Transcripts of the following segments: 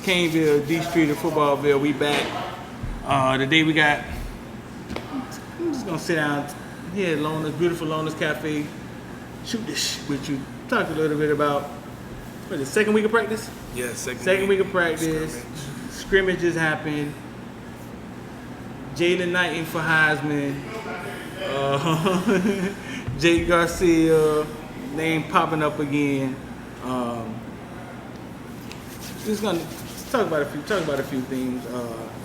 Caneville, D Street of Footballville. We back. Today we got. I'm just gonna sit down here at Lona's, beautiful Lona's Cafe. Shoot this with you. Talk a little bit about what is the second week of practice? Yeah, second week of practice. Scrimmages happened. Jalen Knighton for Heisman. Jake Garcia name popping up again. Just gonna talk about a few things.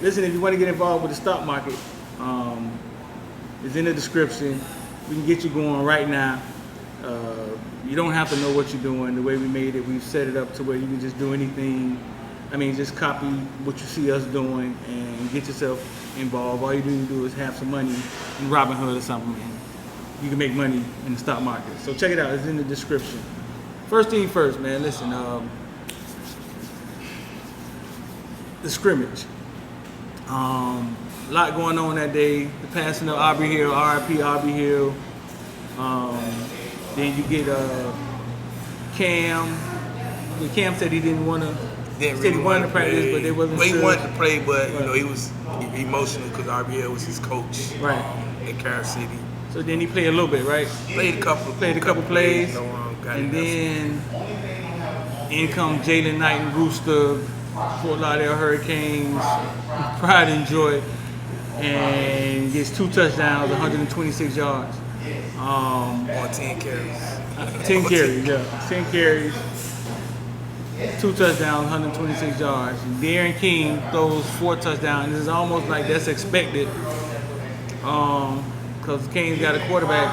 Listen, if you want to get involved with the stock market, it's in the description. We can get you going right now. You don't have to know what you're doing. The way we made it, we've set it up to where you can just do anything. I mean, just copy what you see us doing and get yourself involved. All you need to do is have some money in Robinhood or something, and you can make money in the stock market. So check it out. It's in the description. First thing first, man. Listen, the scrimmage. A lot going on that day. The passing of Aubrey Hill, RIP Aubrey Hill. Then you get Cam. Cam said he didn't want to. He wanted to practice, but they wasn't sure. He wanted to play, but you know he was emotional because RBL was his coach. Right. At Carol City. So then he played a little bit, right? Played a couple plays. And then in come Jalen Knighton, Rooster, Fort Lauderdale Hurricanes, Pride and Joy, and gets 2 touchdowns, 126 yards. On 10 carries. 10 carries, yeah. 10 carries, 2 touchdowns, 126 yards. Darren King throws 4 touchdowns. It's almost like that's expected because King's got a quarterback.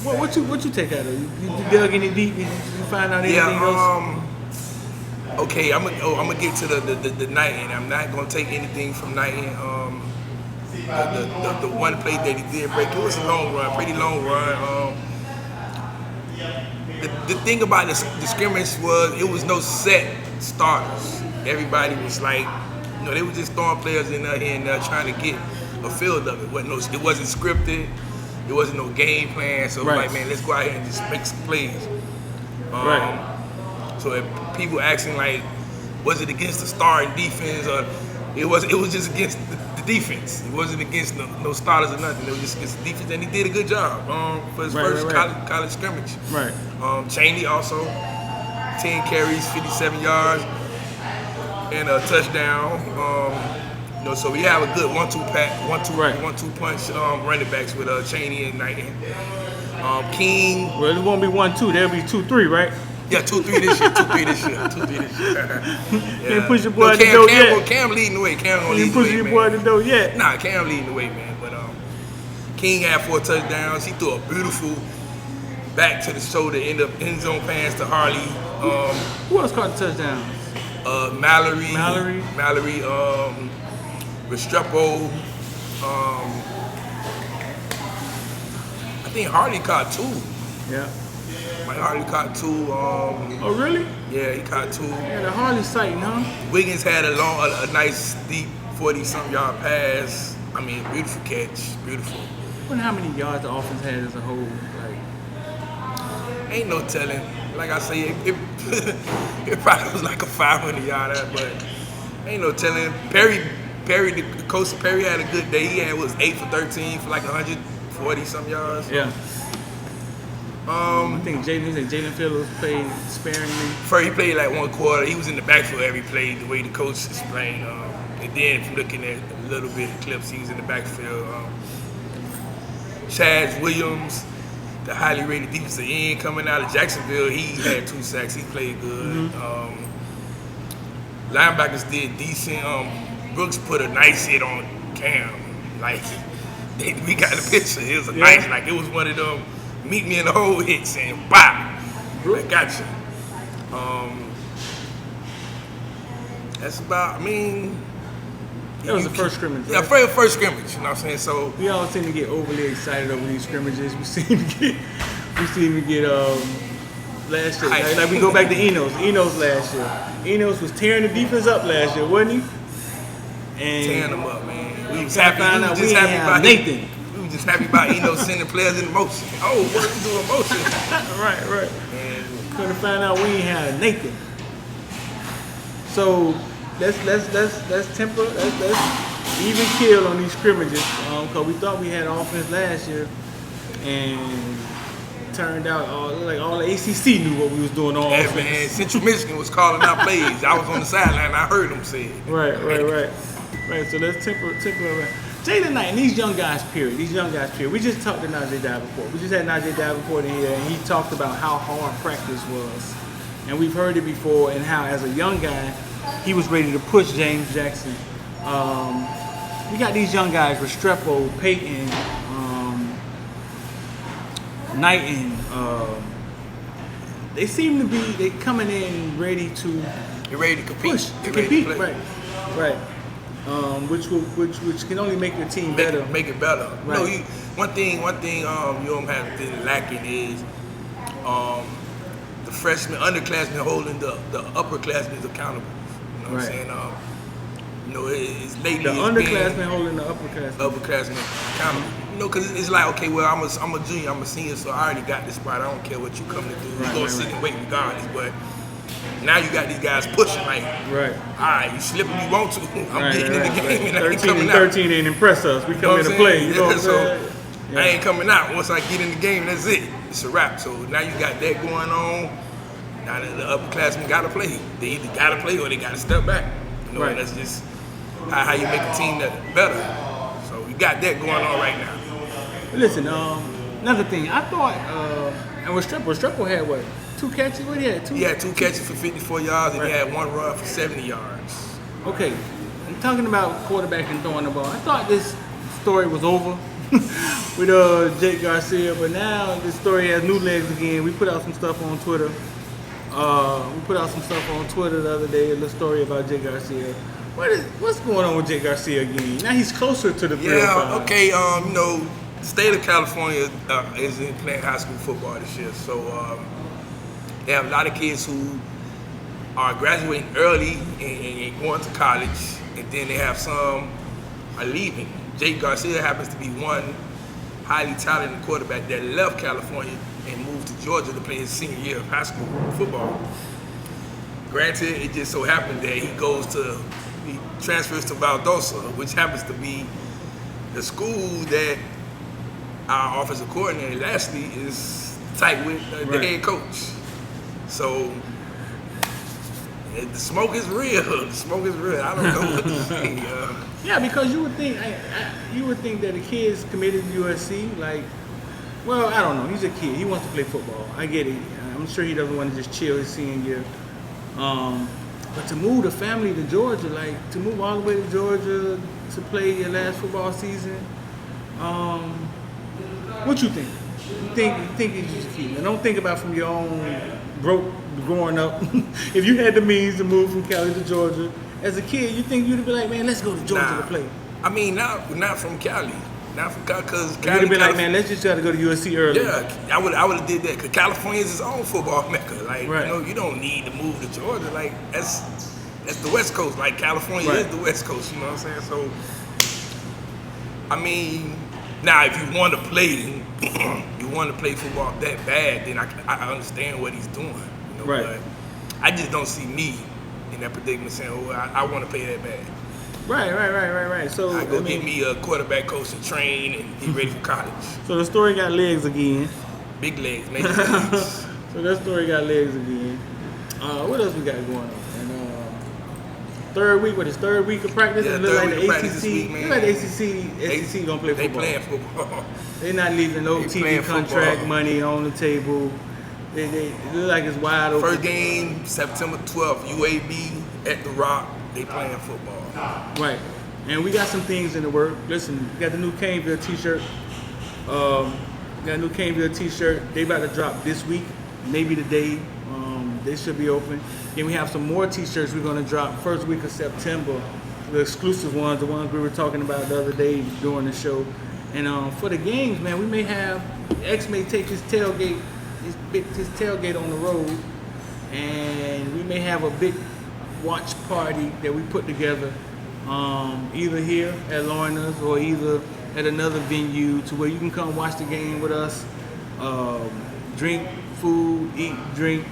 What you take out of it? You dug any deep? Did you find out anything else? Okay, I'm gonna get to the Knighton. I'm not gonna take anything from Knighton. The one play that he did break, it was a long run, pretty long run. The thing about the scrimmage was it was no set starters. Everybody was like, they were just throwing players in there and trying to get a field of it. It wasn't scripted. There wasn't no game plan. So right. Like, man, let's go out here and just make some plays. Right. So if people asking like, was it against the starting defense or it was just against the defense. It wasn't against no starters or nothing. It was just against the defense, and he did a good job for his first college scrimmage. Right. Cheney also 10 carries, 57 yards, and a touchdown. So we have a good 1-2 punch running backs with Cheney and Knighton. King. Well, it won't be 1-2. There'll be 2-3, right? Yeah, 2-3 this year. 2-3 this year. Can't push your boy at the door yet. Cam leading the way. Cam gonna lead the way, push your boy at the door yet. Nah, Cam leading the way, man. But King had 4 touchdowns. He threw a beautiful back to the shoulder end zone pass to Harley. Who else caught the touchdowns? Mallory. Restrepo. I think Harley caught 2. Yeah. Mike Harley caught 2. Oh, really? Yeah, he caught 2. Yeah, the Harley sighting, huh? Wiggins had a nice, deep 40-something yard pass. I mean, beautiful catch. Beautiful. I wonder how many yards the offense had as a whole. Like, ain't no telling. Like I say, it probably was like a 500-yarder, but ain't no telling. Perry, the coach Perry had a good day. He had 8 for 13 for like 140-something yards. Yeah. I think Jalen Phillips played sparingly. First, he played like 1 quarter. He was in the backfield every play, the way the coach explained. And then, if you're looking at a little bit of clips, he was in the backfield. Chaz Williams, the highly rated defensive end coming out of Jacksonville, he had 2 sacks. He played good. Mm-hmm. Linebackers did decent. Brooks put a nice hit on Cam. Like, we got the picture. It was nice, like it was one of them. Meet me in the hole hits and bop. I got you. That's about, that was the first scrimmage, right? Yeah, first scrimmage, you know what I'm saying? So we all seem to get overly excited over these scrimmages. We seem to get last year. Like we go back to Enos last year. Enos was tearing the defense up last year, wasn't he? And tearing them up, man. We was happy about Nathan. Just happy about sending players in motion. Oh, what you doing motion? Right. And couldn't find out we ain't had Nathan. So let's temper, let's even kill on these scrimmages, because we thought we had offense last year, and turned out all the ACC knew what we was doing on offense. Man, Central Michigan was calling out plays. I was on the sideline. I heard them say it. Right. So let's temper around. Jalen Knight and these young guys, period. We just talked to Najee Davenport. We just had Najee Davenport in here, and he talked about how hard practice was. And we've heard it before, and how as a young guy, he was ready to push James Jackson. We got these young guys, Restrepo, Peyton, Knighton. They seem to be coming in ready to compete. Push, to compete, right. Which can only make your team better. Make it better. Right. You know, one thing you don't have been lacking is the freshmen, underclassmen holding the upperclassmen accountable. You know what I'm saying? It's lately the underclassmen holding the upperclassmen accountable. You know, because it's like, okay, well, I'm a junior, I'm a senior, so I already got this spot. I don't care what you come to do. You're going to sit and wait regardless. But now you got these guys pushing, like, all right, you slip if you want to. I'm getting in the game and I ain't coming out. 13 ain't impress us. We come here to play. You know what I'm saying? I ain't coming out. Once I get in the game, that's it. It's a wrap. So now you got that going on. Now the upperclassmen got to play. They either got to play or they got to step back. You know, that's just how you make a team that better. So you got that going on right now. Listen, another thing. I thought, and Restrepo had what? 2 catches? What he had? He had 2 catches for 54 yards, and he had 1 run for 70 yards. Okay, I'm talking about quarterback and throwing the ball. I thought this story was over with Jake Garcia, but now this story has new legs again. We put out some stuff on Twitter. The other day, a little story about Jake Garcia. What's going on with Jake Garcia again? Now he's closer to the 305. Okay, the state of California isn't playing high school football this year, so they have a lot of kids who are graduating early and going to college, and then they have some are leaving. Jake Garcia happens to be one highly talented quarterback that left California and moved to Georgia to play his senior year of high school football. Granted, it just so happened that he transfers to Valdosta, which happens to be the school that our offensive coordinator, Lashley, is tight with the head coach. So the smoke is real. I don't know what to say. Yeah, because you would think that a kid's committed to USC. Like, well, I don't know. He's a kid. He wants to play football. I get it. I'm sure he doesn't want to just chill his senior year. But to move the family to Georgia, like to move all the way to Georgia to play your last football season, what you think? You think he's just a kid. Now, don't think about from your own broke growing up. If you had the means to move from Cali to Georgia, as a kid, you think you'd be like, man, let's go to Georgia to play. I mean, not from Cali. Not from Cali, because Cali. You'd be like, man, let's just try to go to USC early. Yeah, I would have did that, because California is its own football mecca. Like, you don't need to move to Georgia. Like, that's the West Coast. Like, California is the West Coast. You know what I'm saying? So, I mean, now if you want to play, football that bad, then I understand what he's doing. You know? But I just don't see me in that predicament saying, oh, I want to play that bad. Right. So I get me a quarterback coach to train and get ready for college. So the story got legs again. Big legs, major legs. So that story got legs again. What else we got going on? And third week of practice? Yeah, it look like the ACC. Week, man. Look like the ACC gonna play football. They playing football. They're not leaving no TV contract money on the table. They look like it's wide open. First game, September 12th, UAB at the Rock. They playing football. Right. And we got some things in the work. Listen, we got the new Caneville t-shirt. They about to drop this week, maybe today. They should be open. Then we have some more t-shirts we're going to drop first week of September. The exclusive ones, the ones we were talking about the other day during the show. And for the games, man, we may have, X may take his tailgate on the road, and we may have a big watch party that we put together, either here at Lorna's or either at another venue, to where you can come watch the game with us, drink food, eat, drink,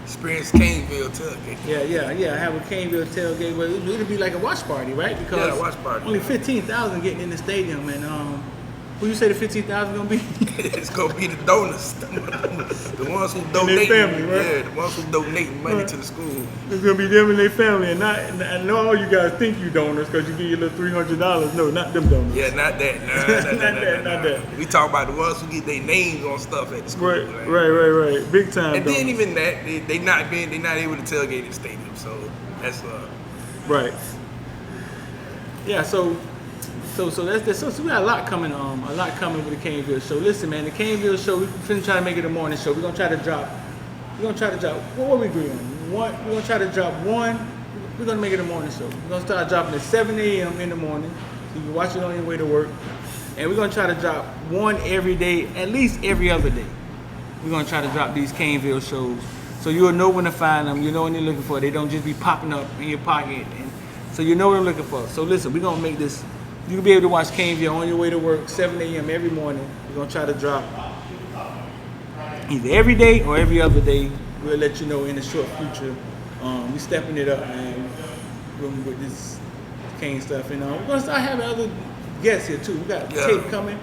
Experience Caneville tailgate. Yeah. Have a Caneville tailgate, but it'll be like a watch party, right? Because watch party. only 15,000 getting in the stadium, and who you say the 15,000 gonna be? It's gonna be the donors, the ones who donate. Family, right? Yeah, the ones who donate money to the school. It's gonna be them and their family, and I know all you guys think you donors because you get your little $300. No, not them donors. Yeah, not that. Not that. We talk about the ones who get their names on stuff at the school. Right. Big time. And donors. then even that, they not able to tailgate in the stadium, so that's right. Yeah, so we got a lot coming with the Caneville show. Listen, man, the Caneville show, we're finna try to make it a morning show. We're gonna try to drop. What we agree on? We're gonna try to drop one. We're gonna make it a morning show. We're gonna start dropping at 7 a.m. in the morning, so you can watch it on your way to work. And we're gonna try to drop one every day, at least every other day. We're gonna try to drop these Caneville shows, so you'll know when to find them. You know when you're looking for. They don't just be popping up in your pocket, and so you know what I'm looking for. So listen, we're gonna make this. You'll be able to watch Caneville on your way to work, 7 a.m. every morning. We're gonna try to drop either every day or every other day. We'll let you know in the short future. We stepping it up, man, with this Cane stuff, and we're gonna start having other guests here too. We got Tate coming,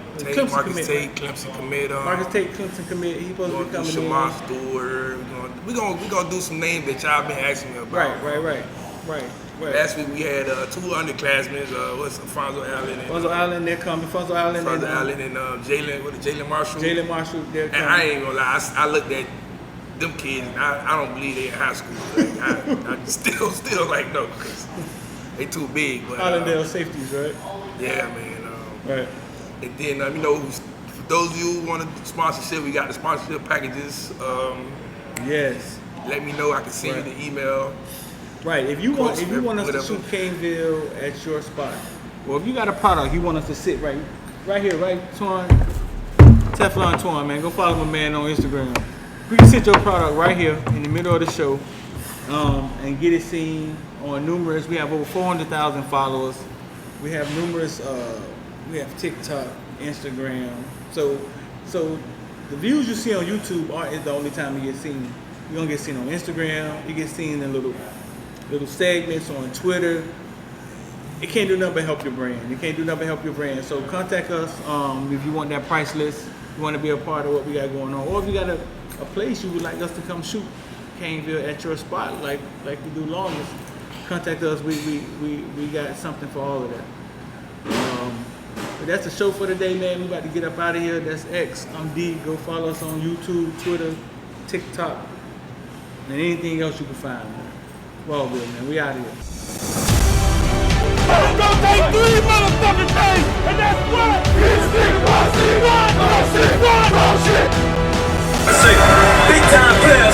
Marcus Tate, Clemson commit. Marcus Tate, Clemson commit. He's supposed to be coming in. Shamar Stewart. We're gonna do some names that y'all been asking me about. Right. Last week we had 2 underclassmen. What's Fonzo Allen? Fonzo Allen, they're coming. Fonzo Allen and Jalen Marshall. Jalen Marshall, they're coming. And I ain't gonna lie, I looked at them kids. And I don't believe they in high school. Like, I still like no, because they too big. But Allendale safeties, right? Yeah, man. Right. And then for those of you who want a sponsorship, we got the sponsorship packages. Yes. Let me know. I can send you the email. Right. If you want us to shoot Caneville at your spot, well, if you got a product you want us to sit right here, right, Twan, Teflon Twan, man, go follow my man on Instagram. We can sit your product right here in the middle of the show, and get it seen on numerous. We have over 400,000 followers. We have numerous. We have TikTok, Instagram. So the views you see on YouTube is the only time you get seen. You're gonna get seen on Instagram. You get seen in little segments on Twitter. It can't do nothing but help your brand. So contact us if you want that price list. You want to be a part of what we got going on, or if you got a place you would like us to come shoot Caneville at your spot, like we do longest. Contact us. We got something for all of that. But that's the show for today, man. We about to get up out of here. That's X. I'm D. Go follow us on YouTube, Twitter, TikTok, and anything else you can find, man. Well, good, man. We out of here. It's gonna take 3 motherfucking days, and that's what? This nigga, one shit. I say, big time player.